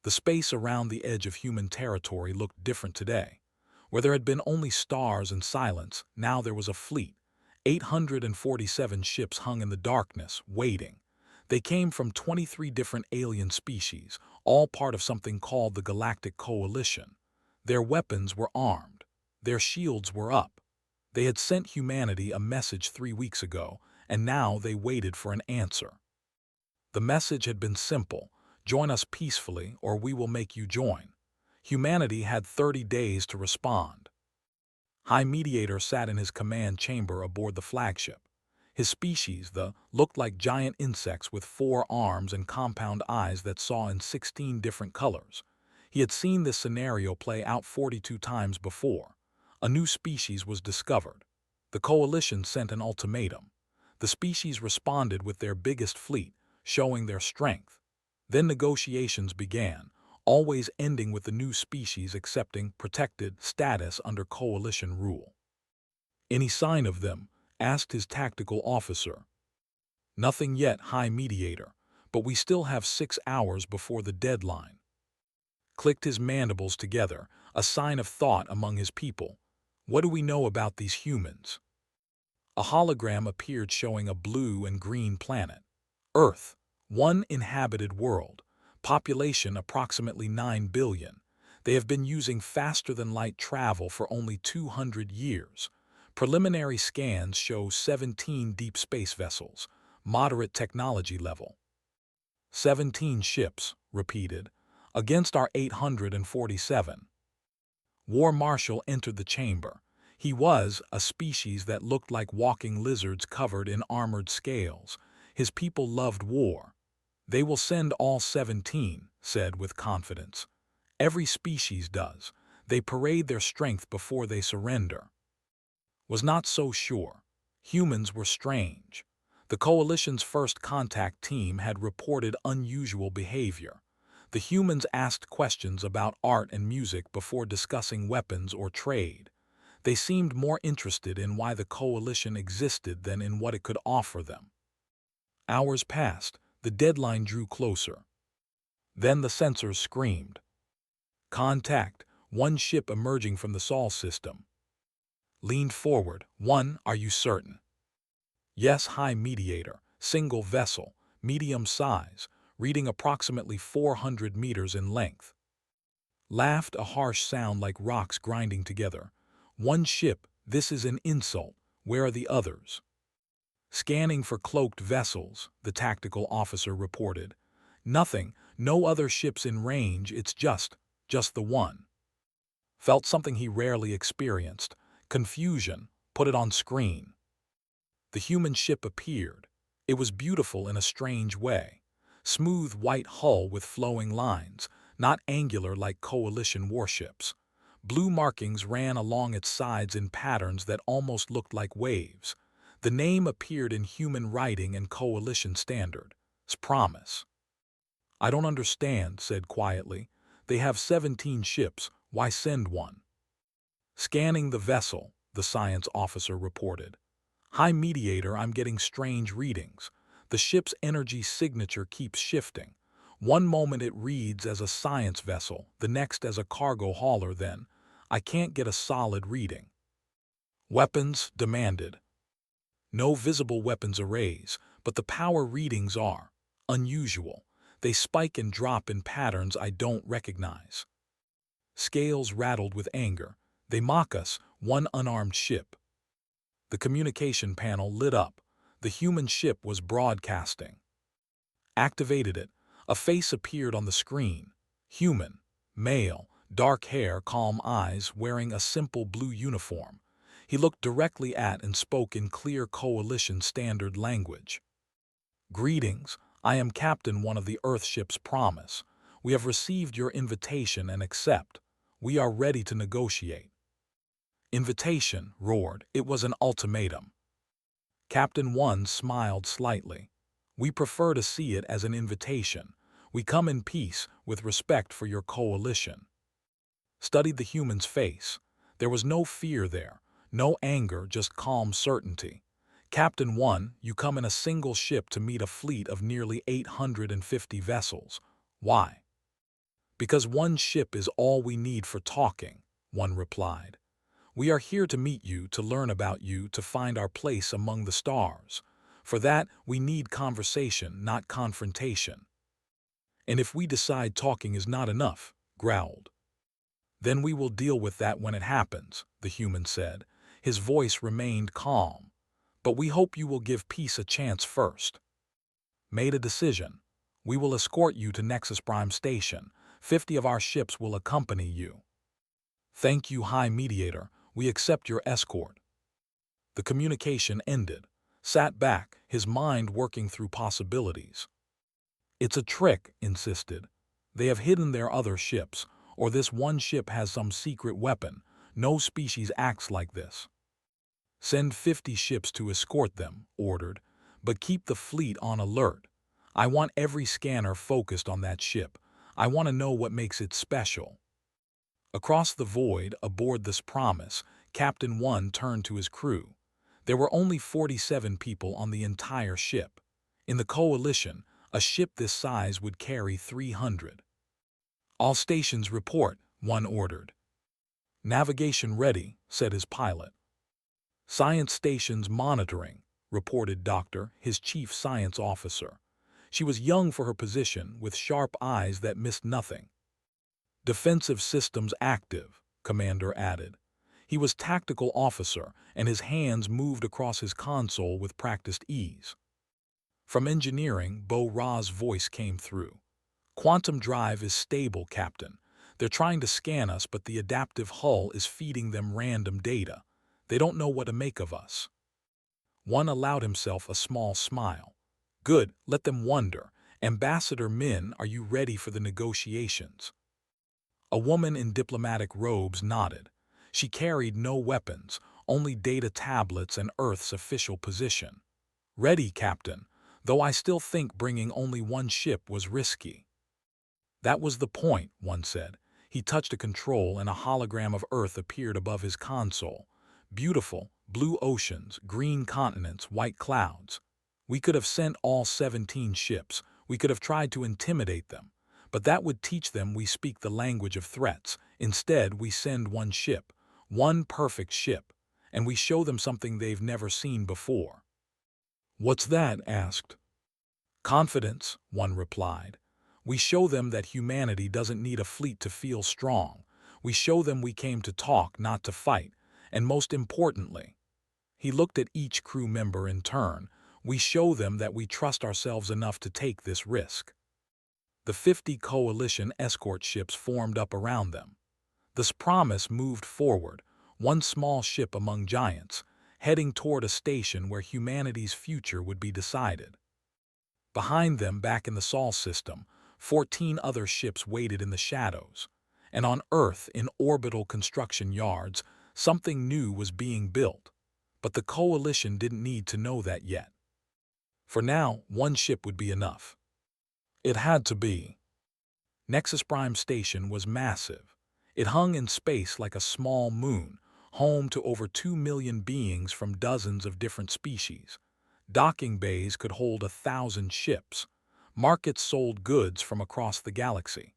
The space around the edge of human territory looked different today. Where there had been only stars and silence, now there was a fleet. 847 ships hung in the darkness, waiting. They came from 23 different alien species, all part of something called the Galactic Coalition. Their weapons were armed. Their shields were up. They had sent humanity a message 3 weeks ago, and now they waited for an answer. The message had been simple: join us peacefully, or we will make you join. Humanity had 30 days to respond. High Mediator sat in his command chamber aboard the flagship. His species, looked like giant insects with 4 arms and compound eyes that saw in 16 different colors. He had seen this scenario play out 42 times before. A new species was discovered. The Coalition sent an ultimatum. The species responded with their biggest fleet, showing their strength. Then negotiations began, always ending with the new species accepting protected status under Coalition rule. "Any sign of them?" asked his tactical officer. "Nothing yet, High Mediator, but we still have 6 hours before the deadline." Clicked his mandibles together, a sign of thought among his people. "What do we know about these humans?" A hologram appeared showing a blue and green planet. Earth, one inhabited world. Population approximately 9 billion. They have been using faster-than-light travel for only 200 years. Preliminary scans show 17 deep space vessels, moderate technology level. 17 ships, repeated, against our 847. War Marshal entered the chamber. He was a species that looked like walking lizards covered in armored scales. His people loved war. "They will send all 17, said with confidence. "Every species does. They parade their strength before they surrender." Was not so sure. Humans were strange. The Coalition's first contact team had reported unusual behavior. The humans asked questions about art and music before discussing weapons or trade. They seemed more interested in why the Coalition existed than in what it could offer them. Hours passed. The deadline drew closer. Then the sensors screamed. "Contact, one ship emerging from the Sol system." Leaned forward. "One, are you certain?" "Yes, High Mediator. Single vessel, medium size, reading approximately 400 meters in length." Laughed, a harsh sound like rocks grinding together. "One ship, this is an insult. Where are the others?" "Scanning for cloaked vessels," the tactical officer reported. "Nothing, no other ships in range, it's just the one." Felt something he rarely experienced. Confusion. Put it on screen. The human ship appeared. It was beautiful in a strange way. Smooth white hull with flowing lines, not angular like Coalition warships. Blue markings ran along its sides in patterns that almost looked like waves. The name appeared in human writing and Coalition standard. Promise. "I don't understand," said quietly. "They have 17 ships. Why send one?" "Scanning the vessel," the science officer reported. "High Mediator, I'm getting strange readings. The ship's energy signature keeps shifting. One moment it reads as a science vessel, the next as a cargo hauler, then I can't get a solid reading." "Weapons," demanded. "No visible weapons arrays, but the power readings are unusual. They spike and drop in patterns I don't recognize." Scales rattled with anger. "They mock us, one unarmed ship." The communication panel lit up. The human ship was broadcasting. Activated it. A face appeared on the screen. Human, male, dark hair, calm eyes, wearing a simple blue uniform. He looked directly at and spoke in clear Coalition standard language. "Greetings. I am Captain One of the Earthship's Promise. We have received your invitation and accept. We are ready to negotiate." "Invitation," roared. It was an ultimatum. Captain One smiled slightly. "We prefer to see it as an invitation. We come in peace, with respect for your Coalition." Studied the human's face. There was no fear there, no anger, just calm certainty. "Captain One, you come in a single ship to meet a fleet of nearly 850 vessels. Why?" Because one ship is all we need for talking, one replied. We are here to meet you, to learn about you, to find our place among the stars. For that, we need conversation, not confrontation. And if we decide talking is not enough, growled. Then we will deal with that when it happens, the human said. His voice remained calm. But we hope you will give peace a chance first. Made a decision. We will escort you to Nexus Prime Station. 50 of our ships will accompany you. Thank you, High Mediator. We accept your escort. The communication ended. Sat back, his mind working through possibilities. It's a trick, insisted. They have hidden their other ships, or this one ship has some secret weapon. No species acts like this. Send 50 ships to escort them, ordered, but keep the fleet on alert. I want every scanner focused on that ship. I want to know what makes it special. Across the void, aboard this promise, Captain One turned to his crew. There were only 47 people on the entire ship. In the Coalition, a ship this size would carry 300. All stations report, one ordered. Navigation ready, said his pilot. Science stations monitoring, reported Doctor, his chief science officer. She was young for her position, with sharp eyes that missed nothing. Defensive systems active, Commander added. He was tactical officer, and his hands moved across his console with practiced ease. From engineering, Bo Ra's voice came through. Quantum drive is stable, Captain. They're trying to scan us, but the adaptive hull is feeding them random data. They don't know what to make of us. One allowed himself a small smile. Good, let them wonder. Ambassador Min, are you ready for the negotiations? A woman in diplomatic robes nodded. She carried no weapons, only data tablets and Earth's official position. Ready, Captain, though I still think bringing only one ship was risky. That was the point, one said. He touched a control and a hologram of Earth appeared above his console. Beautiful, blue oceans, green continents, white clouds. We could have sent all 17 ships. We could have tried to intimidate them. But that would teach them we speak the language of threats. Instead, we send one ship, one perfect ship, and we show them something they've never seen before. What's that? Asked. Confidence, one replied. We show them that humanity doesn't need a fleet to feel strong. We show them we came to talk, not to fight. And most importantly, he looked at each crew member in turn, we show them that we trust ourselves enough to take this risk. The 50 coalition escort ships formed up around them. This promise moved forward, one small ship among giants, heading toward a station where humanity's future would be decided. Behind them, back in the Sol system, 14 other ships waited in the shadows. And on Earth, in orbital construction yards, something new was being built. But the Coalition didn't need to know that yet. For now, one ship would be enough. It had to be. Nexus Prime Station was massive. It hung in space like a small moon, home to over 2 million beings from dozens of different species. Docking bays could hold 1,000 ships. Markets sold goods from across the galaxy.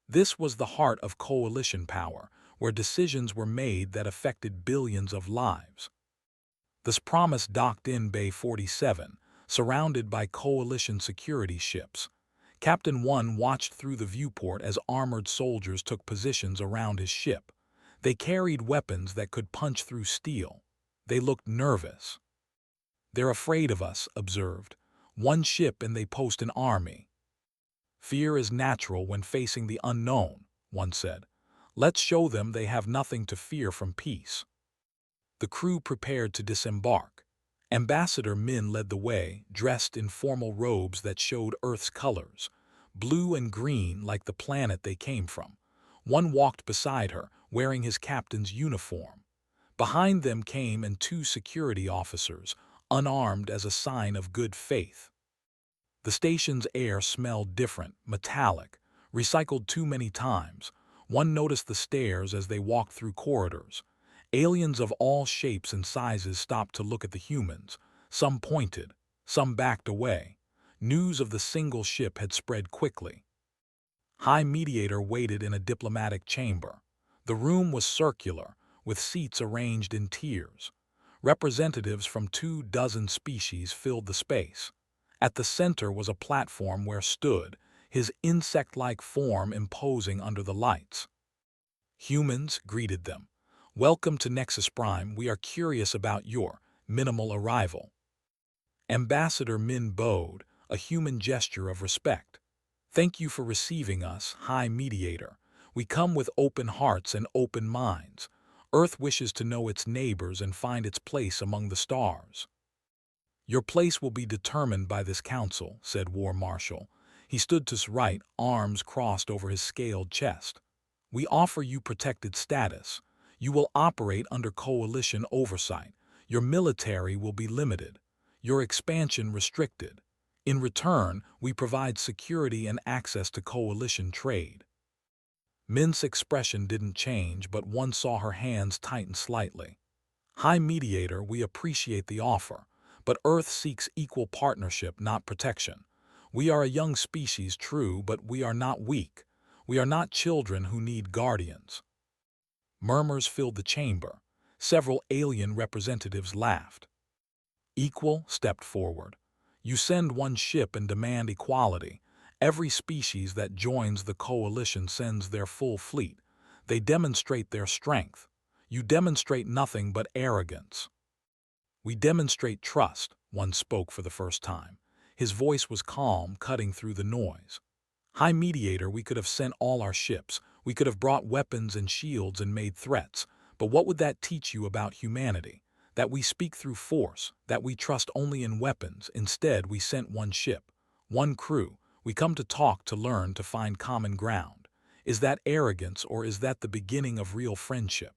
This was the heart of Coalition power, where decisions were made that affected billions of lives. This promise docked in Bay 47, surrounded by Coalition security ships. Captain One watched through the viewport as armored soldiers took positions around his ship. They carried weapons that could punch through steel. They looked nervous. They're afraid of us, observed. One ship and they post an army. Fear is natural when facing the unknown, one said. Let's show them they have nothing to fear from peace. The crew prepared to disembark. Ambassador Min led the way, dressed in formal robes that showed Earth's colors, blue and green like the planet they came from. One walked beside her, wearing his captain's uniform. Behind them came and 2 security officers, unarmed as a sign of good faith. The station's air smelled different, metallic, recycled too many times. One noticed the stairs as they walked through corridors. Aliens of all shapes and sizes stopped to look at the humans. Some pointed, some backed away. News of the single ship had spread quickly. High Mediator waited in a diplomatic chamber. The room was circular, with seats arranged in tiers. Representatives from 24 species filled the space. At the center was a platform where stood, his insect-like form imposing under the lights. Humans greeted them. "Welcome to Nexus Prime. We are curious about your minimal arrival." Ambassador Min bowed, a human gesture of respect. "Thank you for receiving us, High Mediator. We come with open hearts and open minds. Earth wishes to know its neighbors and find its place among the stars." "Your place will be determined by this council," said War Marshal. He stood to his right, arms crossed over his scaled chest. "We offer you protected status. You will operate under coalition oversight. Your military will be limited. Your expansion restricted. In return, we provide security and access to coalition trade." Min's expression didn't change, but one saw her hands tighten slightly. "High Mediator, we appreciate the offer, but Earth seeks equal partnership, not protection. We are a young species, true, but we are not weak. We are not children who need guardians." Murmurs filled the chamber. Several alien representatives laughed. Equal stepped forward. "You send one ship and demand equality. Every species that joins the coalition sends their full fleet. They demonstrate their strength. You demonstrate nothing but arrogance." "We demonstrate trust," one spoke for the first time. His voice was calm, cutting through the noise. "High Mediator, we could have sent all our ships. We could have brought weapons and shields and made threats. But what would that teach you about humanity? That we speak through force, that we trust only in weapons. Instead, we sent one ship, one crew. We come to talk, to learn, to find common ground. Is that arrogance, or is that the beginning of real friendship?"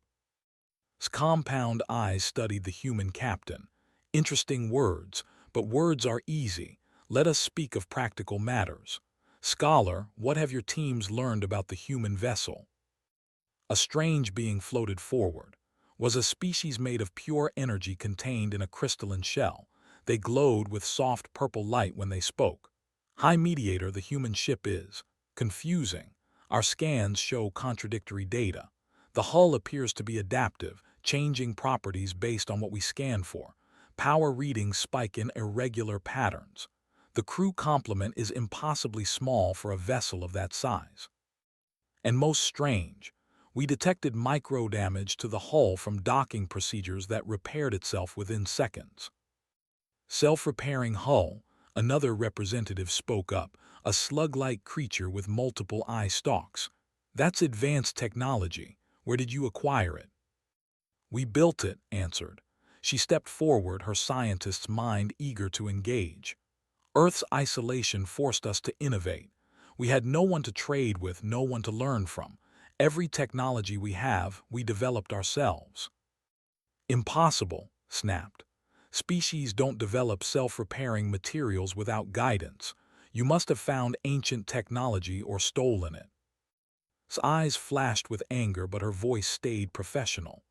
His compound eyes studied the human captain. "Interesting words, but words are easy. Let us speak of practical matters. Scholar, what have your teams learned about the human vessel?" A strange being floated forward. Was a species made of pure energy contained in a crystalline shell. They glowed with soft purple light when they spoke. "High Mediator, the human ship is confusing. Our scans show contradictory data. The hull appears to be adaptive, changing properties based on what we scan for. Power readings spike in irregular patterns. The crew complement is impossibly small for a vessel of that size. And most strange, we detected micro damage to the hull from docking procedures that repaired itself within seconds." "Self-repairing hull," another representative spoke up, "a slug-like creature with multiple eye stalks. That's advanced technology. Where did you acquire it?" "We built it," answered. She stepped forward, her scientist's mind eager to engage. "Earth's isolation forced us to innovate. We had no one to trade with, no one to learn from. Every technology we have, we developed ourselves." "Impossible," snapped. "Species don't develop self-repairing materials without guidance. You must have found ancient technology or stolen it." His eyes flashed with anger, but her voice stayed professional.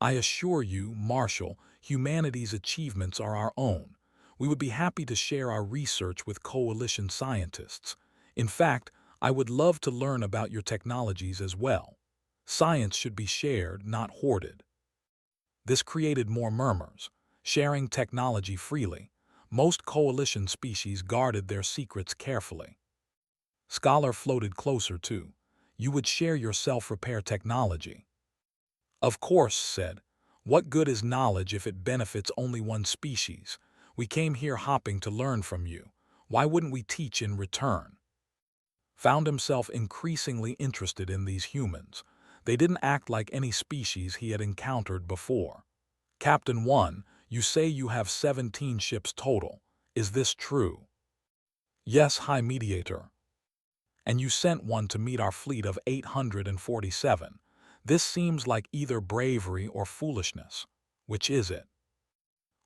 "I assure you, Marshal, humanity's achievements are our own. We would be happy to share our research with coalition scientists. In fact, I would love to learn about your technologies as well. Science should be shared, not hoarded." This created more murmurs. Sharing technology freely. Most coalition species guarded their secrets carefully. Scholar floated closer too. "You would share your self-repair technology." "Of course," said. "What good is knowledge if it benefits only one species? We came here hopping to learn from you. Why wouldn't we teach in return?" Found himself increasingly interested in these humans. They didn't act like any species he had encountered before. "Captain 1, you say you have 17 ships total. Is this true?" "Yes, High Mediator." "And you sent one to meet our fleet of 847. This seems like either bravery or foolishness. Which is it?"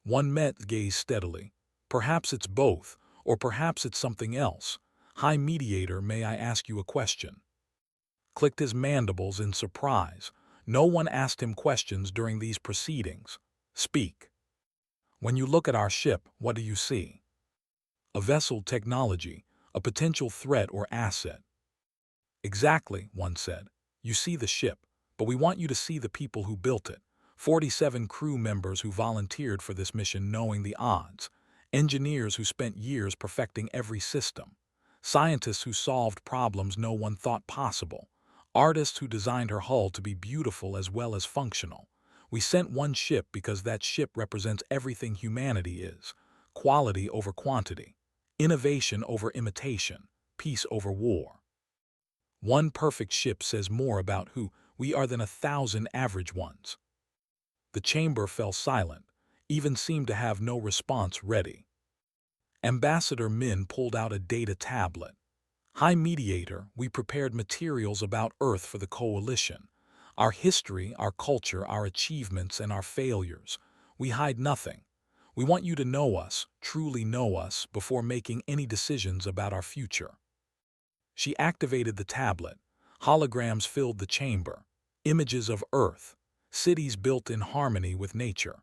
One met gazed steadily. "Perhaps it's both, or perhaps it's something else. High Mediator, may I ask you a question?" Clicked his mandibles in surprise. No one asked him questions during these proceedings. "Speak." "When you look at our ship, what do you see?" "A vessel technology, a potential threat or asset." Exactly, one said. You see the ship, but we want you to see the people who built it. 47 crew members who volunteered for this mission knowing the odds. Engineers who spent years perfecting every system. Scientists who solved problems no one thought possible. Artists who designed her hull to be beautiful as well as functional. We sent one ship because that ship represents everything humanity is. Quality over quantity. Innovation over imitation. Peace over war. One perfect ship says more about who we are than 1,000 average ones. The chamber fell silent, even seemed to have no response ready. Ambassador Min pulled out a data tablet. High Mediator, we prepared materials about Earth for the Coalition. Our history, our culture, our achievements, and our failures. We hide nothing. We want you to know us, truly know us, before making any decisions about our future. She activated the tablet. Holograms filled the chamber. Images of Earth. Cities built in harmony with nature.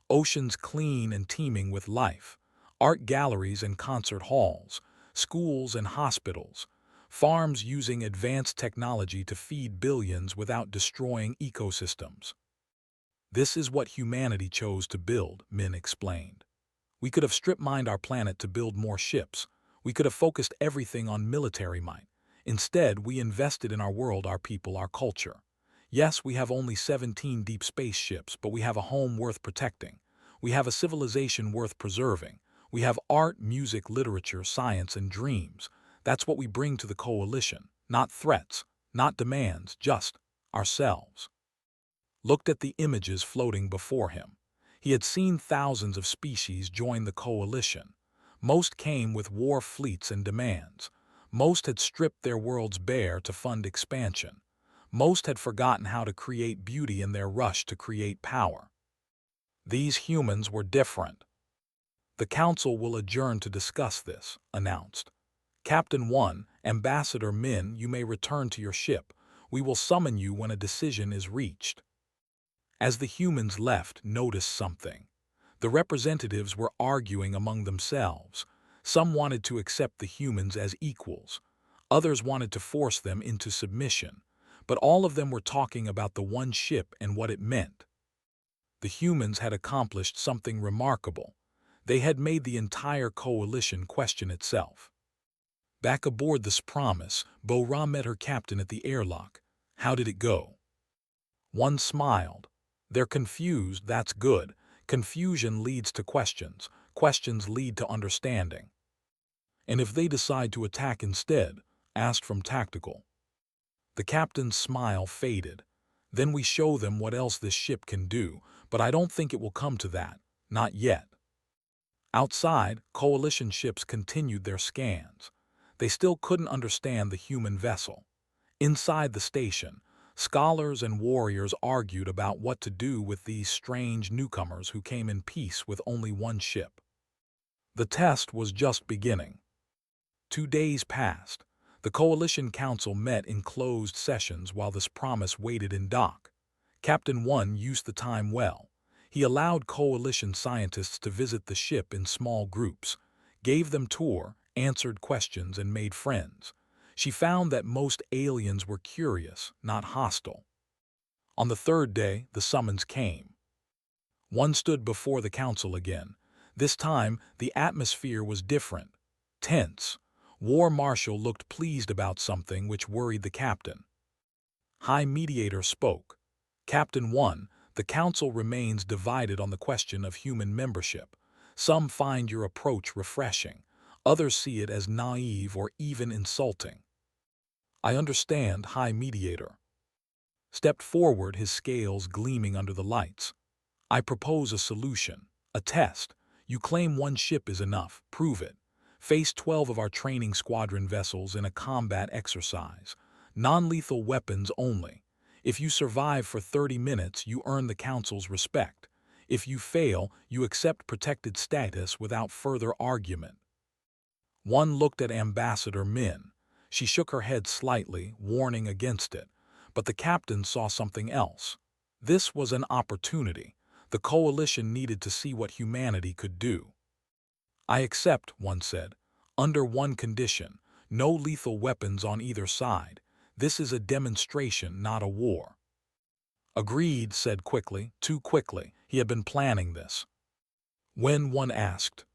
Oceans clean and teeming with life. Art galleries and concert halls. Schools and hospitals. Farms using advanced technology to feed billions without destroying ecosystems. This is what humanity chose to build, Min explained. We could have strip-mined our planet to build more ships. We could have focused everything on military might. Instead, we invested in our world, our people, our culture. Yes, we have only 17 deep space ships, but we have a home worth protecting. We have a civilization worth preserving. We have art, music, literature, science, and dreams. That's what we bring to the Coalition. Not threats, not demands, just ourselves. Looked at the images floating before him. He had seen thousands of species join the Coalition. Most came with war fleets and demands. Most had stripped their worlds bare to fund expansion. Most had forgotten how to create beauty in their rush to create power. These humans were different. The Council will adjourn to discuss this, announced. Captain 1, Ambassador Min, you may return to your ship. We will summon you when a decision is reached. As the humans left, noticed something. The representatives were arguing among themselves. Some wanted to accept the humans as equals. Others wanted to force them into submission. But all of them were talking about the one ship and what it meant. The humans had accomplished something remarkable. They had made the entire Coalition question itself. Back aboard the Promise, Bo-Ra met her captain at the airlock. How did it go? One smiled. They're confused, that's good. Confusion leads to questions. Questions lead to understanding. And if they decide to attack instead, asked from Tactical. The captain's smile faded. Then we show them what else this ship can do, but I don't think it will come to that. Not yet. Outside, Coalition ships continued their scans. They still couldn't understand the human vessel. Inside the station, scholars and warriors argued about what to do with these strange newcomers who came in peace with only one ship. The test was just beginning. 2 days passed. The Coalition Council met in closed sessions while this Promise waited in dock. Captain 1 used the time well. He allowed Coalition scientists to visit the ship in small groups, gave them tour, answered questions, and made friends. She found that most aliens were curious, not hostile. On the 3rd day, the summons came. One stood before the council again. This time, the atmosphere was different. Tense. War Marshal looked pleased about something which worried the captain. High Mediator spoke. Captain 1, the council remains divided on the question of human membership. Some find your approach refreshing. Others see it as naive or even insulting. I understand, High Mediator. Stepped forward, his scales gleaming under the lights. I propose a solution, a test. You claim one ship is enough, prove it. Face 12 of our training squadron vessels in a combat exercise. Non-lethal weapons only. If you survive for 30 minutes, you earn the Council's respect. If you fail, you accept protected status without further argument. One looked at Ambassador Min. She shook her head slightly, warning against it. But the captain saw something else. This was an opportunity. The Coalition needed to see what humanity could do. I accept, one said. Under one condition, no lethal weapons on either side. This is a demonstration, not a war. Agreed, said quickly, too quickly. He had been planning this. When, one asked.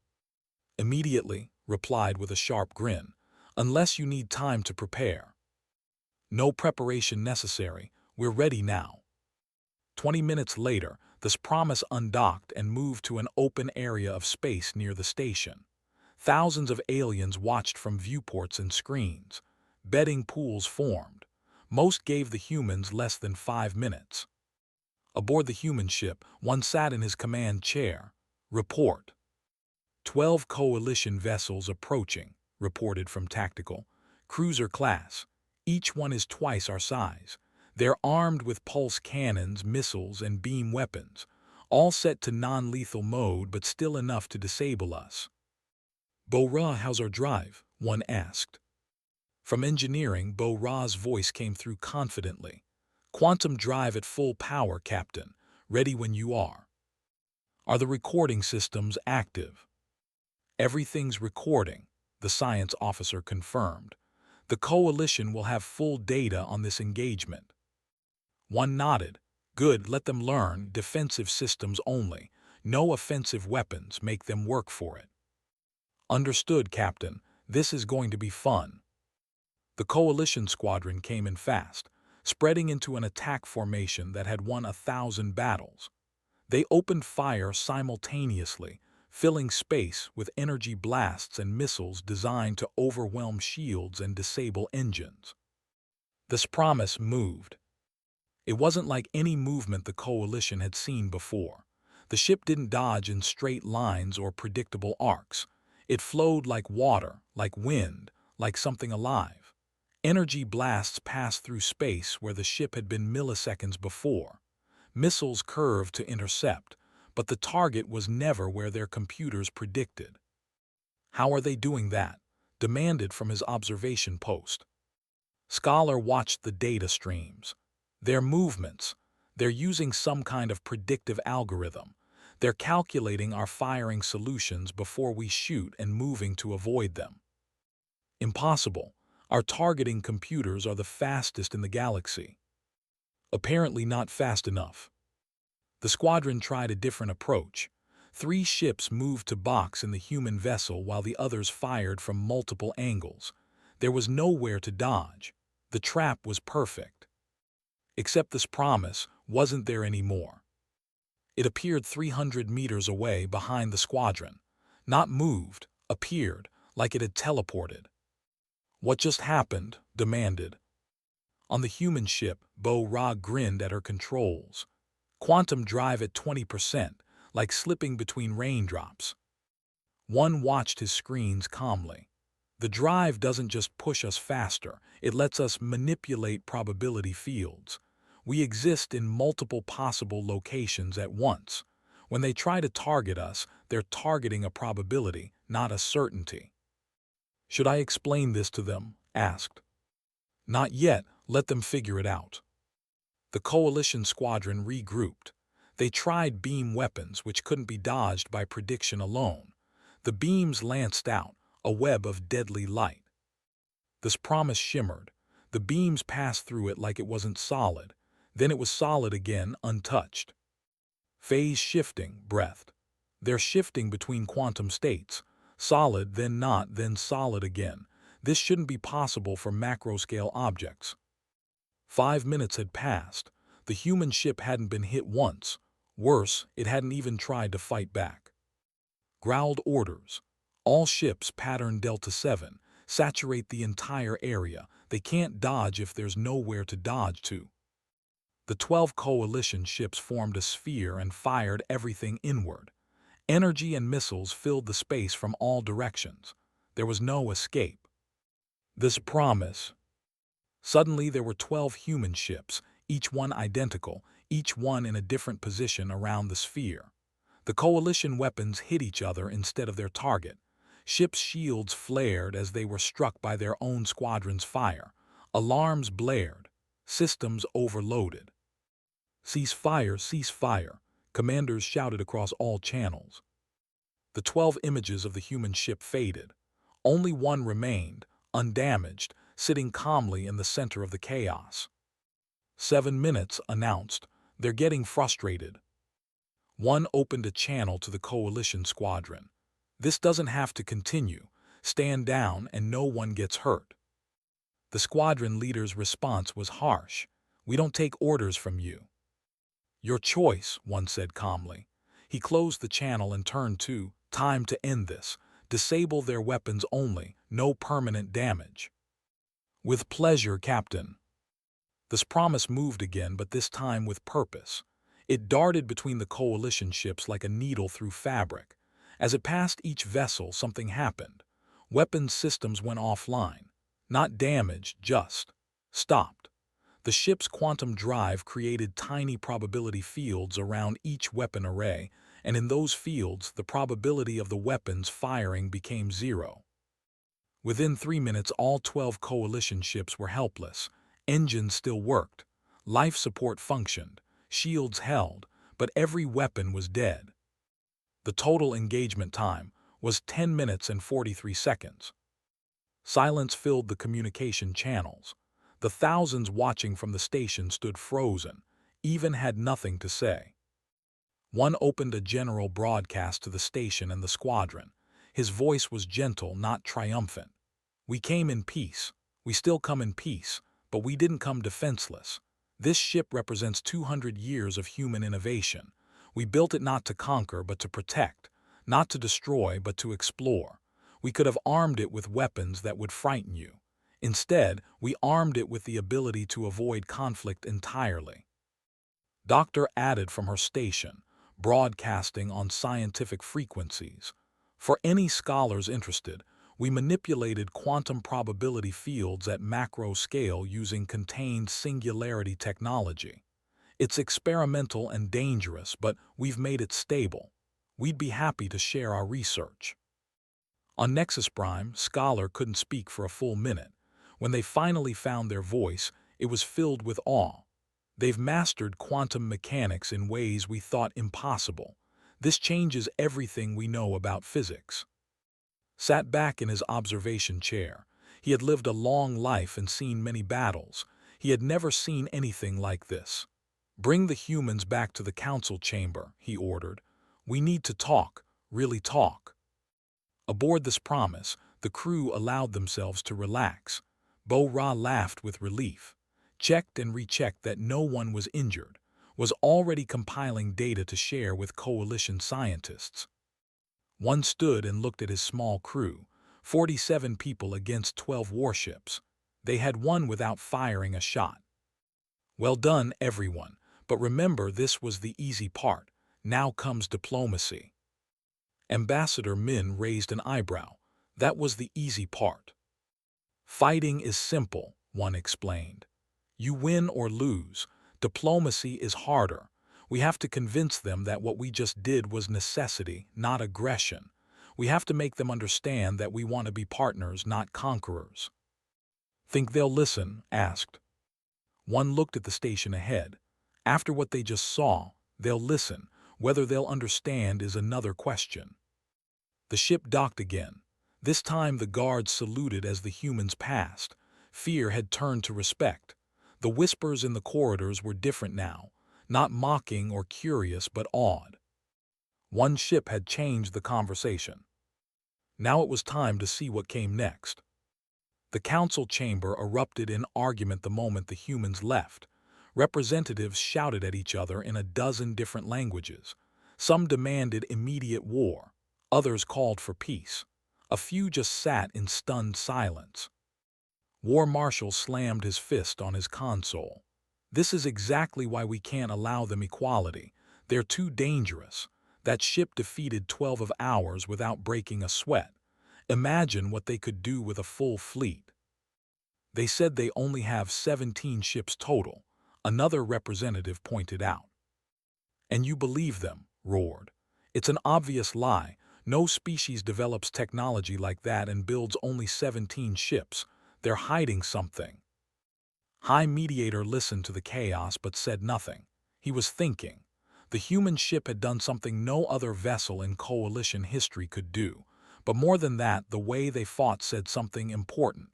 Immediately, replied with a sharp grin, unless you need time to prepare. No preparation necessary, we're ready now. 20 minutes later, this promise undocked and moved to an open area of space near the station. Thousands of aliens watched from viewports and screens. Betting pools formed. Most gave the humans less than 5 minutes. Aboard the human ship, one sat in his command chair. Report. 12 coalition vessels approaching, reported from Tactical. Cruiser class. Each one is twice our size. They're armed with pulse cannons, missiles, and beam weapons, all set to non-lethal mode but still enough to disable us. Bo-Ra, how's our drive? One asked. From engineering, Bo-Ra's voice came through confidently. Quantum drive at full power, Captain. Ready when you are. Are the recording systems active? Everything's recording, the science officer confirmed. The Coalition will have full data on this engagement. One nodded. Good, let them learn. Defensive systems only. No offensive weapons. Make them work for it. Understood, Captain. This is going to be fun. The Coalition squadron came in fast, spreading into an attack formation that had won 1,000 battles. They opened fire simultaneously, filling space with energy blasts and missiles designed to overwhelm shields and disable engines. This promise moved. It wasn't like any movement the Coalition had seen before. The ship didn't dodge in straight lines or predictable arcs. It flowed like water, like wind, like something alive. Energy blasts passed through space where the ship had been milliseconds before. Missiles curved to intercept, but the target was never where their computers predicted. How are they doing that? Demanded from his observation post. Scholar watched the data streams. Their movements. They're using some kind of predictive algorithm. They're calculating our firing solutions before we shoot and moving to avoid them. Impossible. Our targeting computers are the fastest in the galaxy. Apparently not fast enough. The squadron tried a different approach. 3 ships moved to box in the human vessel while the others fired from multiple angles. There was nowhere to dodge. The trap was perfect. Except this promise wasn't there anymore. It appeared 300 meters away behind the squadron. Not moved, appeared, like it had teleported. What just happened? Demanded. On the human ship, Bo-Ra grinned at her controls. Quantum drive at 20%, like slipping between raindrops. One watched his screens calmly. The drive doesn't just push us faster, it lets us manipulate probability fields. We exist in multiple possible locations at once. When they try to target us, they're targeting a probability, not a certainty. Should I explain this to them? Asked. Not yet, let them figure it out. The Coalition squadron regrouped. They tried beam weapons which couldn't be dodged by prediction alone. The beams lanced out, a web of deadly light. This promise shimmered. The beams passed through it like it wasn't solid. Then it was solid again, untouched. Phase shifting, breathed. They're shifting between quantum states. Solid, then not, then solid again. This shouldn't be possible for macro-scale objects. 5 minutes had passed. The human ship hadn't been hit once. Worse, it hadn't even tried to fight back. Growled orders. All ships pattern Delta 7. Saturate the entire area. They can't dodge if there's nowhere to dodge to. The 12 Coalition ships formed a sphere and fired everything inward. Energy and missiles filled the space from all directions. There was no escape. This promise. Suddenly there were 12 human ships, each one identical, each one in a different position around the sphere. The Coalition weapons hit each other instead of their target. Ships' shields flared as they were struck by their own squadron's fire. Alarms blared. Systems overloaded. Cease fire, cease fire, commanders shouted across all channels. The 12 images of the human ship faded. Only one remained, undamaged, sitting calmly in the center of the chaos. 7 minutes, announced. They're getting frustrated. One opened a channel to the coalition squadron. This doesn't have to continue. Stand down and no one gets hurt. The squadron leader's response was harsh. We don't take orders from you. Your choice, one said calmly. He closed the channel and turned to, time to end this. Disable their weapons only, no permanent damage. With pleasure, Captain. This promise moved again, but this time with purpose. It darted between the coalition ships like a needle through fabric. As it passed each vessel, something happened. Weapons systems went offline. Not damaged, just stopped. The ship's quantum drive created tiny probability fields around each weapon array, and in those fields, the probability of the weapons firing became zero. Within 3 minutes, all 12 coalition ships were helpless. Engines still worked. Life support functioned. Shields held, but every weapon was dead. The total engagement time was 10 minutes and 43 seconds. Silence filled the communication channels. The thousands watching from the station stood frozen, even had nothing to say. One opened a general broadcast to the station and the squadron. His voice was gentle, not triumphant. We came in peace. We still come in peace, but we didn't come defenseless. This ship represents 200 years of human innovation. We built it not to conquer, but to protect, not to destroy, but to explore. We could have armed it with weapons that would frighten you. Instead, we armed it with the ability to avoid conflict entirely. Doctor added from her station, broadcasting on scientific frequencies. For any scholars interested, we manipulated quantum probability fields at macro scale using contained singularity technology. It's experimental and dangerous, but we've made it stable. We'd be happy to share our research. On Nexus Prime, Scholar couldn't speak for a full minute. When they finally found their voice, it was filled with awe. They've mastered quantum mechanics in ways we thought impossible. This changes everything we know about physics. Sat back in his observation chair. He had lived a long life and seen many battles. He had never seen anything like this. Bring the humans back to the council chamber, he ordered. We need to talk, really talk. Aboard this promise, the crew allowed themselves to relax. Bo-Ra laughed with relief. Checked and rechecked that no one was injured. Was already compiling data to share with coalition scientists. One stood and looked at his small crew, 47 people against 12 warships. They had won without firing a shot. Well done, everyone, but remember this was the easy part. Now comes diplomacy. Ambassador Min raised an eyebrow. That was the easy part. Fighting is simple, one explained. You win or lose. Diplomacy is harder. We have to convince them that what we just did was necessity, not aggression. We have to make them understand that we want to be partners, not conquerors. Think they'll listen? Asked. One looked at the station ahead. After what they just saw, they'll listen. Whether they'll understand is another question. The ship docked again. This time the guards saluted as the humans passed. Fear had turned to respect. The whispers in the corridors were different now, not mocking or curious but awed. One ship had changed the conversation. Now it was time to see what came next. The council chamber erupted in argument the moment the humans left. Representatives shouted at each other in a dozen different languages. Some demanded immediate war. Others called for peace. A few just sat in stunned silence. War Marshal slammed his fist on his console. This is exactly why we can't allow them equality. They're too dangerous. That ship defeated 12 of ours without breaking a sweat. Imagine what they could do with a full fleet. They said they only have 17 ships total, another representative pointed out. And you believe them, roared. It's an obvious lie. No species develops technology like that and builds only 17 ships. They're hiding something. High Mediator listened to the chaos but said nothing. He was thinking. The human ship had done something no other vessel in coalition history could do. But more than that, the way they fought said something important.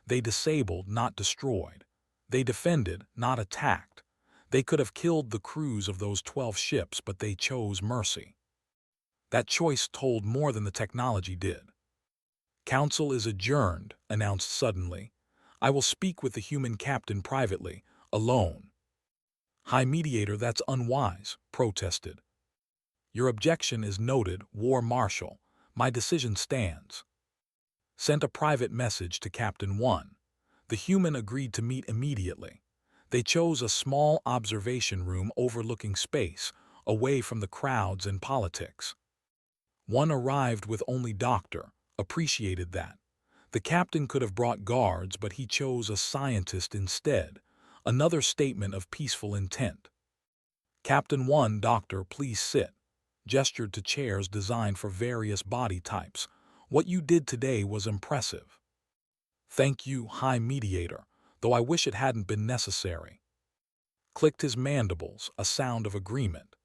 They disabled, not destroyed. They defended, not attacked. They could have killed the crews of those 12 ships, but they chose mercy. That choice told more than the technology did. "Council is adjourned," announced suddenly. "I will speak with the human captain privately, alone." "High Mediator, that's unwise," protested. "Your objection is noted, War Marshal. My decision stands." Sent a private message to Captain 1. The human agreed to meet immediately. They chose a small observation room overlooking space, away from the crowds and politics. 1 arrived with only Doctor, appreciated that. The captain could have brought guards, but he chose a scientist instead, another statement of peaceful intent. "Captain 1, Doctor, please sit," gestured to chairs designed for various body types. "What you did today was impressive." "Thank you, High Mediator, though I wish it hadn't been necessary." Clicked his mandibles, a sound of agreement.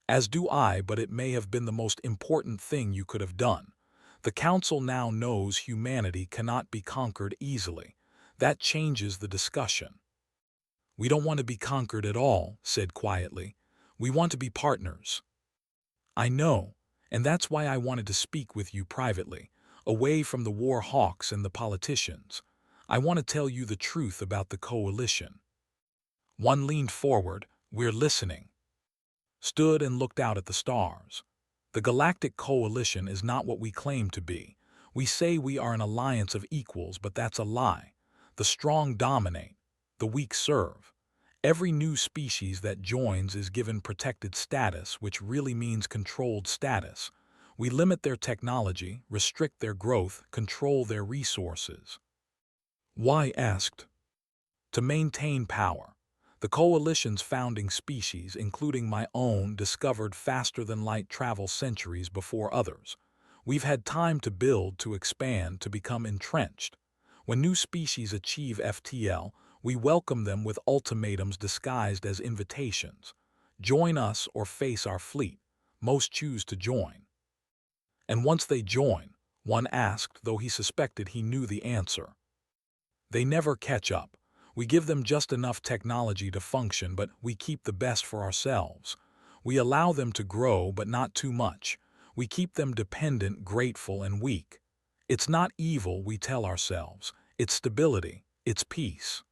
"As do I, but it may have been the most important thing you could have done. The Council now knows humanity cannot be conquered easily. That changes the discussion." "We don't want to be conquered at all," said quietly. "We want to be partners." "I know, and that's why I wanted to speak with you privately, away from the war hawks and the politicians. I want to tell you the truth about the coalition." 1 leaned forward. "We're listening." Stood and looked out at the stars. "The Galactic Coalition is not what we claim to be. We say we are an alliance of equals, but that's a lie. The strong dominate. The weak serve. Every new species that joins is given protected status, which really means controlled status. We limit their technology, restrict their growth, control their resources." "Why?" asked. "To maintain power. The Coalition's founding species, including my own, discovered faster-than-light travel centuries before others. We've had time to build, to expand, to become entrenched. When new species achieve FTL, we welcome them with ultimatums disguised as invitations. Join us or face our fleet. Most choose to join." "And once they join," 1 asked, though he suspected he knew the answer. "They never catch up. We give them just enough technology to function, but we keep the best for ourselves. We allow them to grow, but not too much. We keep them dependent, grateful, and weak. It's not evil, we tell ourselves. It's stability. It's peace."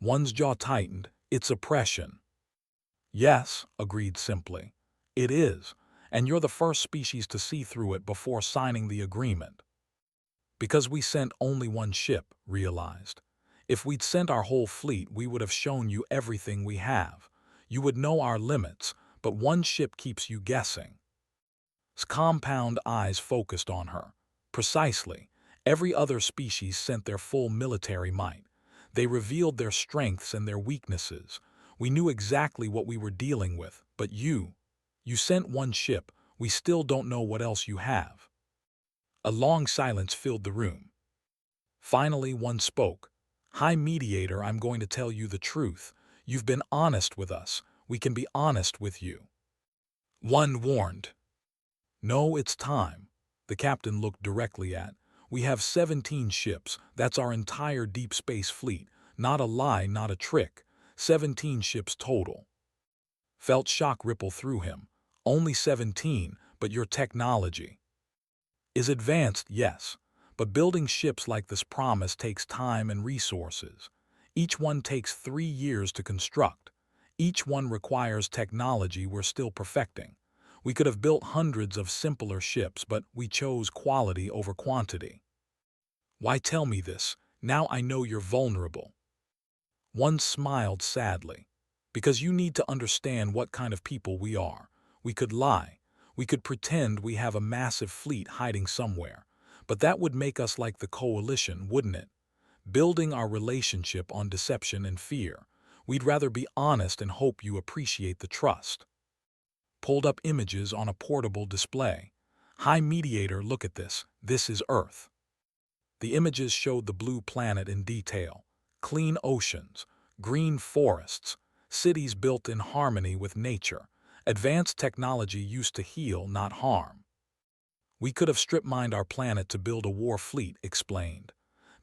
1's jaw tightened. "It's oppression." "Yes," agreed simply. "It is, and you're the first species to see through it before signing the agreement." "Because we sent only 1 ship," realized. "If we'd sent our whole fleet, we would have shown you everything we have. You would know our limits, but 1 ship keeps you guessing." His compound eyes focused on her. "Precisely. Every other species sent their full military might. They revealed their strengths and their weaknesses. We knew exactly what we were dealing with, but you sent 1 ship. We still don't know what else you have." A long silence filled the room. Finally, 1 spoke. "High Mediator, I'm going to tell you the truth. You've been honest with us. We can be honest with you." 1 warned. "No, it's time." The captain looked directly at. "We have 17 ships. That's our entire deep space fleet. Not a lie, not a trick. 17 ships total." Felt shock ripple through him. "Only 17, but your technology is advanced, yes. But building ships like this promise takes time and resources. Each one takes 3 years to construct. Each one requires technology we're still perfecting. We could have built hundreds of simpler ships, but we chose quality over quantity." "Why tell me this? Now I know you're vulnerable." 1 smiled sadly. "Because you need to understand what kind of people we are. We could lie. We could pretend we have a massive fleet hiding somewhere. But that would make us like the Coalition, wouldn't it? Building our relationship on deception and fear. We'd rather be honest and hope you appreciate the trust." Pulled up images on a portable display. "High Mediator, look at this. This is Earth." The images showed the blue planet in detail. Clean oceans, green forests, cities built in harmony with nature. Advanced technology used to heal, not harm. "We could have strip-mined our planet to build a war fleet," explained.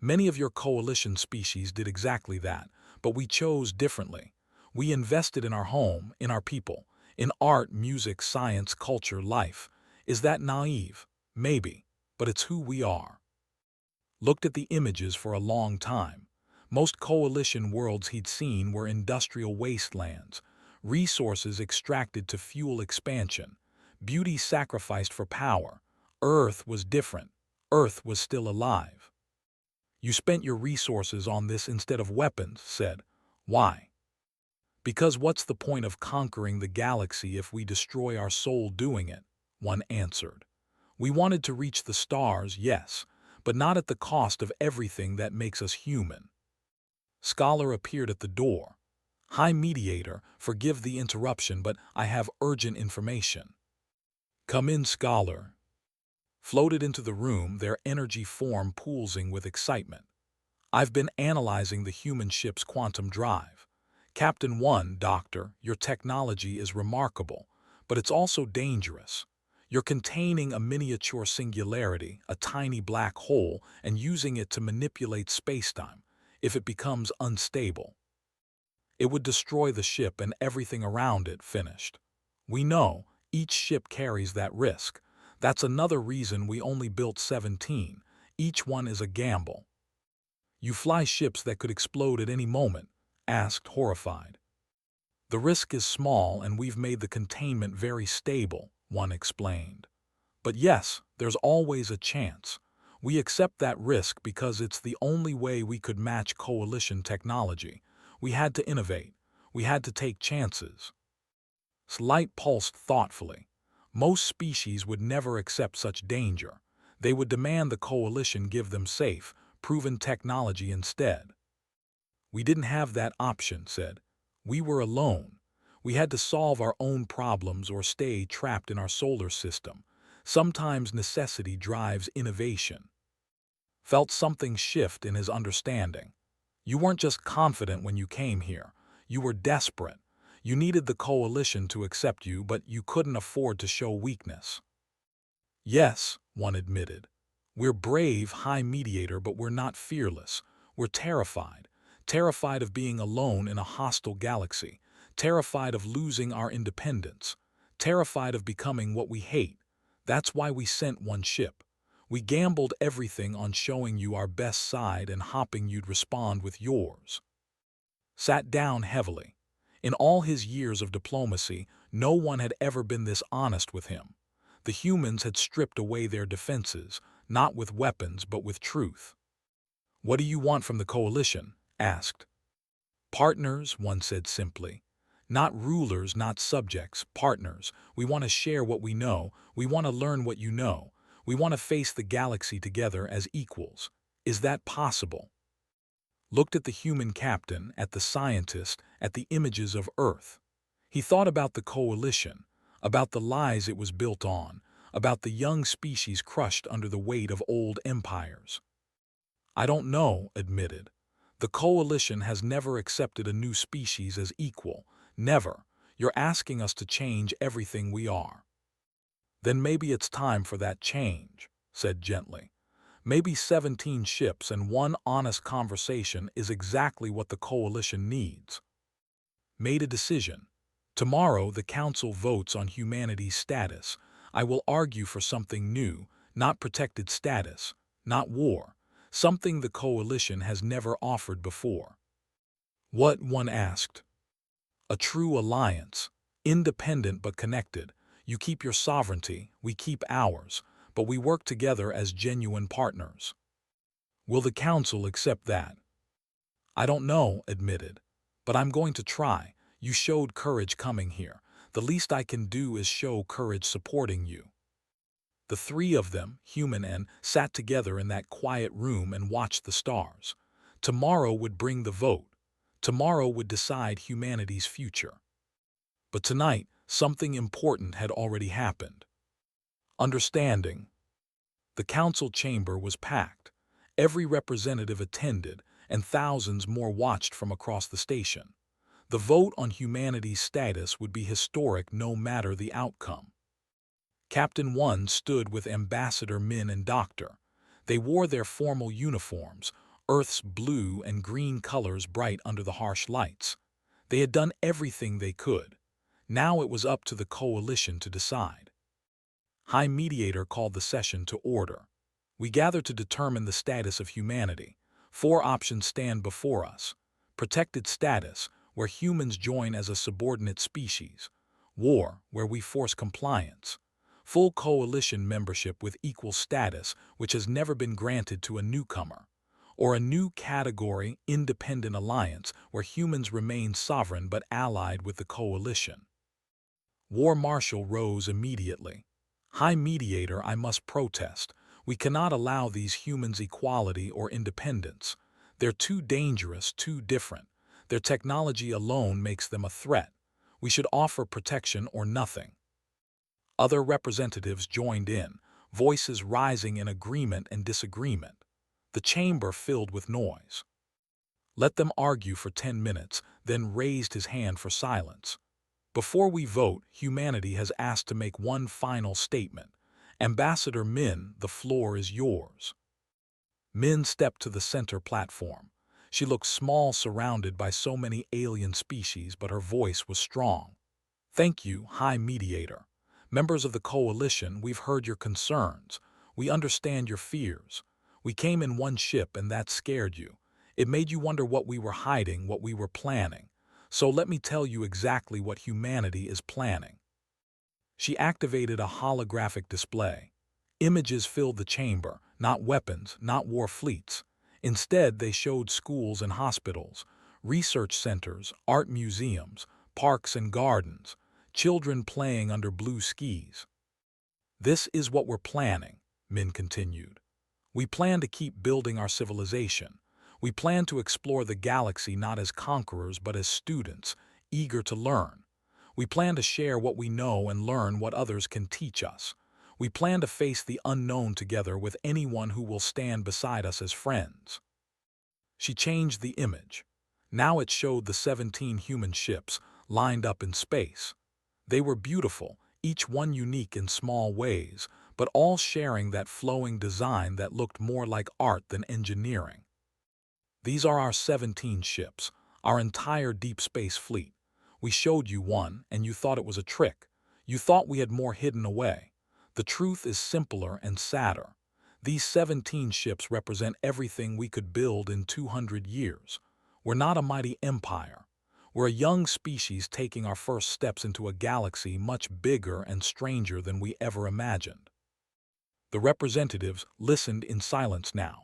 Many of your coalition species did exactly that, but we chose differently. We invested in our home, in our people, in art, music, science, culture, life. Is that naive? Maybe, but it's who we are. Looked at the images for a long time. Most coalition worlds he'd seen were industrial wastelands, resources extracted to fuel expansion, beauty sacrificed for power. Earth was different. Earth was still alive. You spent your resources on this instead of weapons, said. Why? Because what's the point of conquering the galaxy if we destroy our soul doing it? One answered. We wanted to reach the stars, yes, but not at the cost of everything that makes us human. Scholar appeared at the door. High Mediator, forgive the interruption, but I have urgent information. Come in, Scholar. Floated into the room, their energy form pulsing with excitement. I've been analyzing the human ship's quantum drive. Captain 1, Doctor, your technology is remarkable, but it's also dangerous. You're containing a miniature singularity, a tiny black hole, and using it to manipulate spacetime. If it becomes unstable, it would destroy the ship and everything around it. Finished. We know, each ship carries that risk. That's another reason we only built 17. Each one is a gamble. You fly ships that could explode at any moment? Asked, horrified. The risk is small and we've made the containment very stable, one explained. But yes, there's always a chance. We accept that risk because it's the only way we could match coalition technology. We had to innovate. We had to take chances. Slight pulsed thoughtfully. Most species would never accept such danger. They would demand the coalition give them safe, proven technology instead. We didn't have that option, said. We were alone. We had to solve our own problems or stay trapped in our solar system. Sometimes necessity drives innovation. Felt something shift in his understanding. You weren't just confident when you came here. You were desperate. You needed the coalition to accept you, but you couldn't afford to show weakness. Yes, one admitted. We're brave, High Mediator, but we're not fearless. We're terrified. Terrified of being alone in a hostile galaxy. Terrified of losing our independence. Terrified of becoming what we hate. That's why we sent one ship. We gambled everything on showing you our best side and hoping you'd respond with yours. Sat down heavily. In all his years of diplomacy, no one had ever been this honest with him. The humans had stripped away their defenses, not with weapons but with truth. What do you want from the coalition? Asked. Partners, one said simply. Not rulers, not subjects, partners. We want to share what we know. We want to learn what you know. We want to face the galaxy together as equals. Is that possible? Looked at the human captain, at the scientist, at the images of Earth. He thought about the coalition, about the lies it was built on, about the young species crushed under the weight of old empires. I don't know, admitted. The coalition has never accepted a new species as equal. Never. You're asking us to change everything we are. Then maybe it's time for that change, said gently. Maybe 17 ships and one honest conversation is exactly what the coalition needs. Made a decision. Tomorrow the council votes on humanity's status. I will argue for something new, not protected status, not war, something the coalition has never offered before. What, one asked? A true alliance, independent but connected. You keep your sovereignty, we keep ours, but we work together as genuine partners. Will the council accept that? I don't know, admitted, but I'm going to try. You showed courage coming here. The least I can do is show courage supporting you. The three of them, human and, sat together in that quiet room and watched the stars. Tomorrow would bring the vote. Tomorrow would decide humanity's future. But tonight, something important had already happened. Understanding. The council chamber was packed. Every representative attended, and thousands more watched from across the station. The vote on humanity's status would be historic no matter the outcome. Captain 1 stood with Ambassador Min and Doctor. They wore their formal uniforms, Earth's blue and green colors bright under the harsh lights. They had done everything they could. Now it was up to the coalition to decide. High Mediator called the session to order. We gathered to determine the status of humanity. 4 options stand before us. Protected status, where humans join as a subordinate species. War, where we force compliance. Full coalition membership with equal status, which has never been granted to a newcomer. Or a new category, independent alliance, where humans remain sovereign but allied with the coalition. War Marshal rose immediately. High Mediator, I must protest. We cannot allow these humans equality or independence. They're too dangerous, too different. Their technology alone makes them a threat. We should offer protection or nothing. Other representatives joined in, voices rising in agreement and disagreement. The chamber filled with noise. Let them argue for 10 minutes, then raised his hand for silence. Before we vote, humanity has asked to make one final statement. Ambassador Min, the floor is yours. Min stepped to the center platform. She looked small, surrounded by so many alien species, but her voice was strong. Thank you, High Mediator. Members of the coalition, we've heard your concerns. We understand your fears. We came in one ship and that scared you. It made you wonder what we were hiding, what we were planning. So let me tell you exactly what humanity is planning. She activated a holographic display. Images filled the chamber, not weapons, not war fleets. Instead, they showed schools and hospitals, research centers, art museums, parks and gardens, children playing under blue skis. This is what we're planning, Min continued. We plan to keep building our civilization. We plan to explore the galaxy not as conquerors but as students, eager to learn. We plan to share what we know and learn what others can teach us. We plan to face the unknown together with anyone who will stand beside us as friends. She changed the image. Now it showed the 17 human ships lined up in space. They were beautiful, each one unique in small ways, but all sharing that flowing design that looked more like art than engineering. These are our 17 ships, our entire deep space fleet. We showed you one, and you thought it was a trick. You thought we had more hidden away. The truth is simpler and sadder. These 17 ships represent everything we could build in 200 years. We're not a mighty empire. We're a young species taking our first steps into a galaxy much bigger and stranger than we ever imagined. The representatives listened in silence now.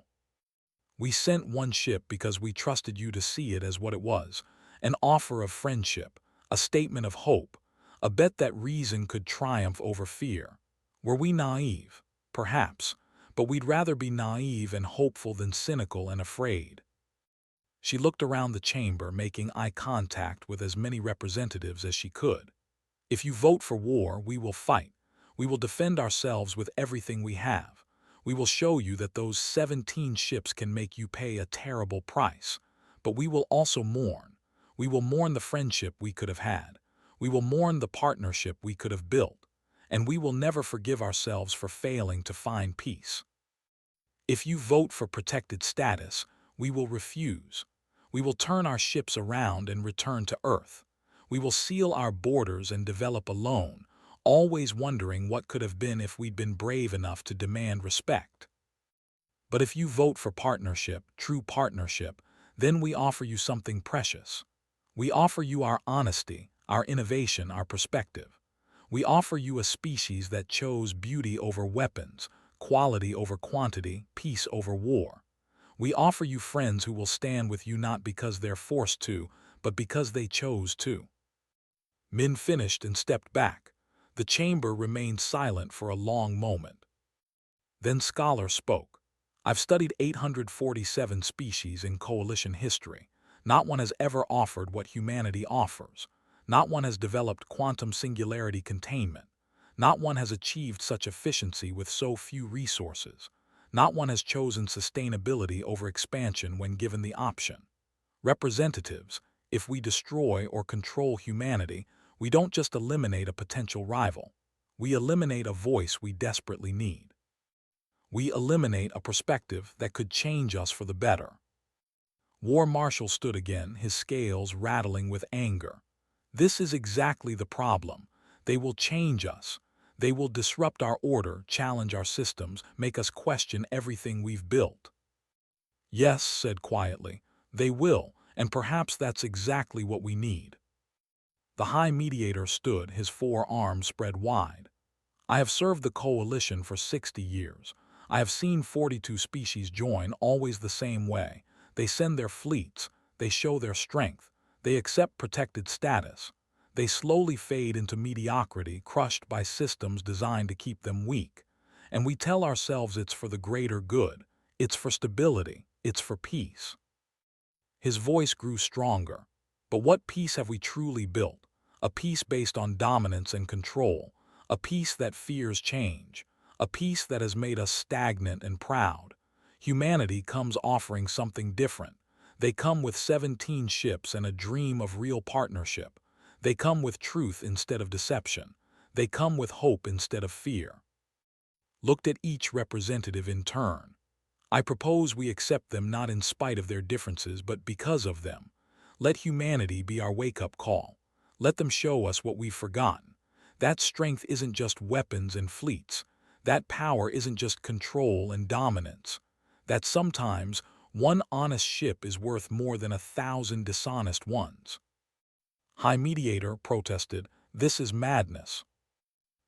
We sent one ship because we trusted you to see it as what it was, an offer of friendship, a statement of hope, a bet that reason could triumph over fear. Were we naive? Perhaps, but we'd rather be naive and hopeful than cynical and afraid. She looked around the chamber, making eye contact with as many representatives as she could. If you vote for war, we will fight. We will defend ourselves with everything we have. We will show you that those 17 ships can make you pay a terrible price. But we will also mourn. We will mourn the friendship we could have had. We will mourn the partnership we could have built. And we will never forgive ourselves for failing to find peace. If you vote for protected status, we will refuse. We will turn our ships around and return to Earth. We will seal our borders and develop alone, always wondering what could have been if we'd been brave enough to demand respect. But if you vote for partnership, true partnership, then we offer you something precious. We offer you our honesty, our innovation, our perspective. We offer you a species that chose beauty over weapons, quality over quantity, peace over war. We offer you friends who will stand with you not because they're forced to, but because they chose to. Min finished and stepped back. The chamber remained silent for a long moment. Then Scholar spoke. I've studied 847 species in coalition history. Not one has ever offered what humanity offers. Not one has developed quantum singularity containment. Not one has achieved such efficiency with so few resources. Not one has chosen sustainability over expansion when given the option. Representatives, if we destroy or control humanity, we don't just eliminate a potential rival. We eliminate a voice we desperately need. We eliminate a perspective that could change us for the better. War Marshal stood again, his scales rattling with anger. This is exactly the problem. They will change us. They will disrupt our order, challenge our systems, make us question everything we've built. Yes, said quietly, they will, and perhaps that's exactly what we need. The High Mediator stood, his 4 arms spread wide. I have served the Coalition for 60 years. I have seen 42 species join, always the same way. They send their fleets, they show their strength, they accept protected status. They slowly fade into mediocrity, crushed by systems designed to keep them weak. And we tell ourselves it's for the greater good, it's for stability, it's for peace. His voice grew stronger. But what peace have we truly built? A peace based on dominance and control, a peace that fears change, a peace that has made us stagnant and proud. Humanity comes offering something different. They come with 17 ships and a dream of real partnership. They come with truth instead of deception. They come with hope instead of fear. Looked at each representative in turn. I propose we accept them not in spite of their differences, but because of them. Let humanity be our wake-up call. Let them show us what we've forgotten. That strength isn't just weapons and fleets. That power isn't just control and dominance. That sometimes one honest ship is worth more than 1,000 dishonest ones. High Mediator protested, this is madness.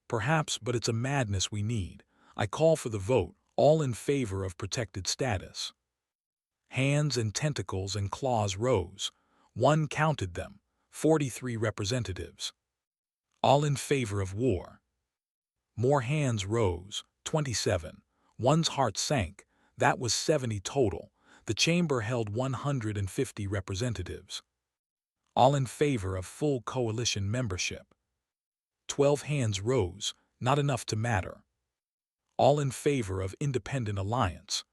Perhaps, but it's a madness we need. I call for the vote, all in favor of protected status. Hands and tentacles and claws rose. One counted them, 43 representatives. All in favor of war. More hands rose, 27. One's heart sank. That was 70 total. The chamber held 150 representatives. All in favor of full coalition membership. 12 hands rose, not enough to matter. All in favor of independent alliance.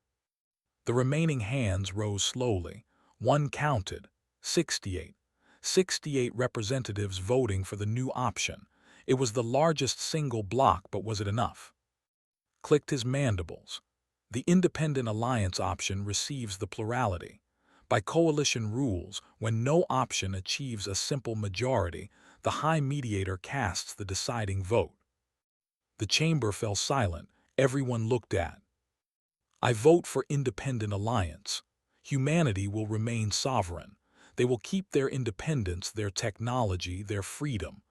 The remaining hands rose slowly. One counted, 68. 68 representatives voting for the new option. It was the largest single block, but was it enough? Clicked his mandibles. The independent alliance option receives the plurality. By coalition rules, when no option achieves a simple majority, the High Mediator casts the deciding vote. The chamber fell silent. Everyone looked at. I vote for independent alliance. Humanity will remain sovereign. They will keep their independence, their technology, their freedom.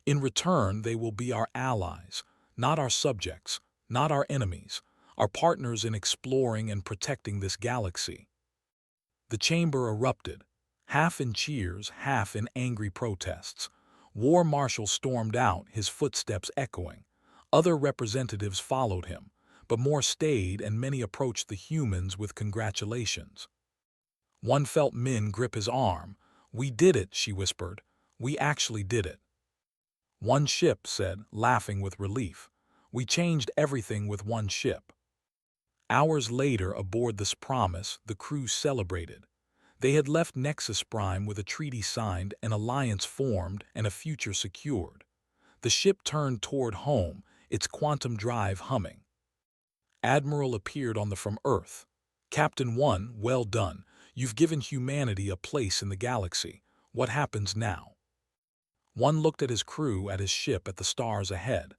In return, they will be our allies, not our subjects, not our enemies, our partners in exploring and protecting this galaxy. The chamber erupted, half in cheers, half in angry protests. War Marshal stormed out, his footsteps echoing. Other representatives followed him, but more stayed, and many approached the humans with congratulations. One felt Min grip his arm. We did it, she whispered. We actually did it. One ship said, laughing with relief. We changed everything with one ship. Hours later, aboard this Promise, the crew celebrated. They had left Nexus Prime with a treaty signed, an alliance formed, and a future secured. The ship turned toward home, its quantum drive humming. Admiral appeared on the from Earth. Captain 1, well done. You've given humanity a place in the galaxy. What happens now? One looked at his crew, at his ship, at the stars ahead.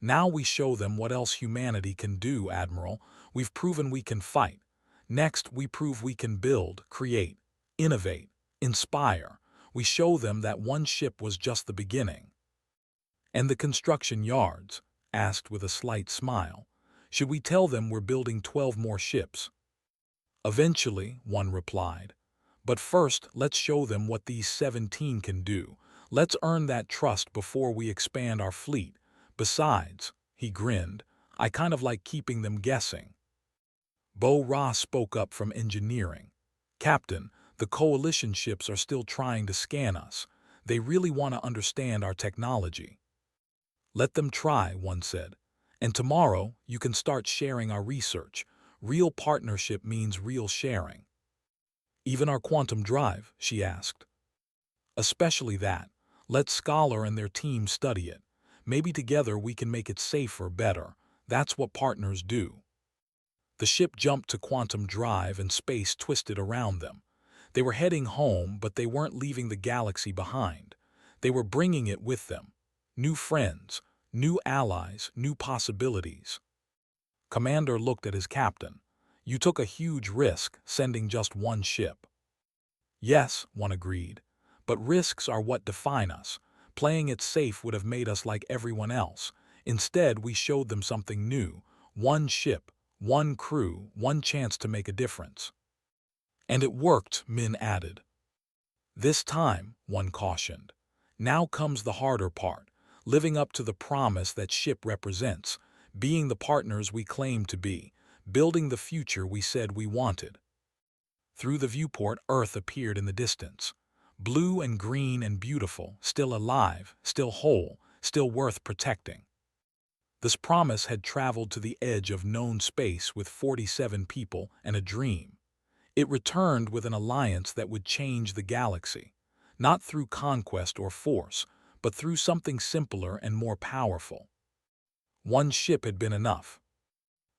Now we show them what else humanity can do, Admiral. We've proven we can fight. Next, we prove we can build, create, innovate, inspire. We show them that one ship was just the beginning. And the construction yards? Asked with a slight smile. Should we tell them we're building 12 more ships? Eventually, one replied. But first, let's show them what these 17 can do. Let's earn that trust before we expand our fleet. Besides, he grinned, I kind of like keeping them guessing. Bo Ra spoke up from engineering. Captain, the coalition ships are still trying to scan us. They really want to understand our technology. Let them try, one said. And tomorrow, you can start sharing our research. Real partnership means real sharing. Even our quantum drive, she asked. Especially that. Let Scholar and their team study it. Maybe together we can make it safer, better. That's what partners do. The ship jumped to quantum drive and space twisted around them. They were heading home, but they weren't leaving the galaxy behind. They were bringing it with them. New friends, new allies, new possibilities. Commander looked at his captain. You took a huge risk, sending just one ship. Yes, one agreed. But risks are what define us. Playing it safe would have made us like everyone else. Instead, we showed them something new. One ship, one crew, one chance to make a difference. And it worked, Min added. This time, one cautioned. Now comes the harder part, living up to the promise that ship represents, being the partners we claim to be, building the future we said we wanted. Through the viewport, Earth appeared in the distance. Blue and green and beautiful, still alive, still whole, still worth protecting. This promise had traveled to the edge of known space with 47 people and a dream. It returned with an alliance that would change the galaxy, not through conquest or force, but through something simpler and more powerful. One ship had been enough.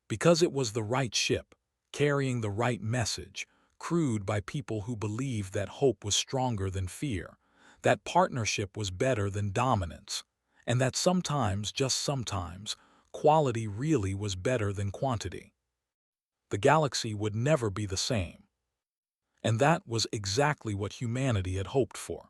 Because it was the right ship, carrying the right message, crewed by people who believed that hope was stronger than fear, that partnership was better than dominance, and that sometimes, just sometimes, quality really was better than quantity. The galaxy would never be the same. And that was exactly what humanity had hoped for.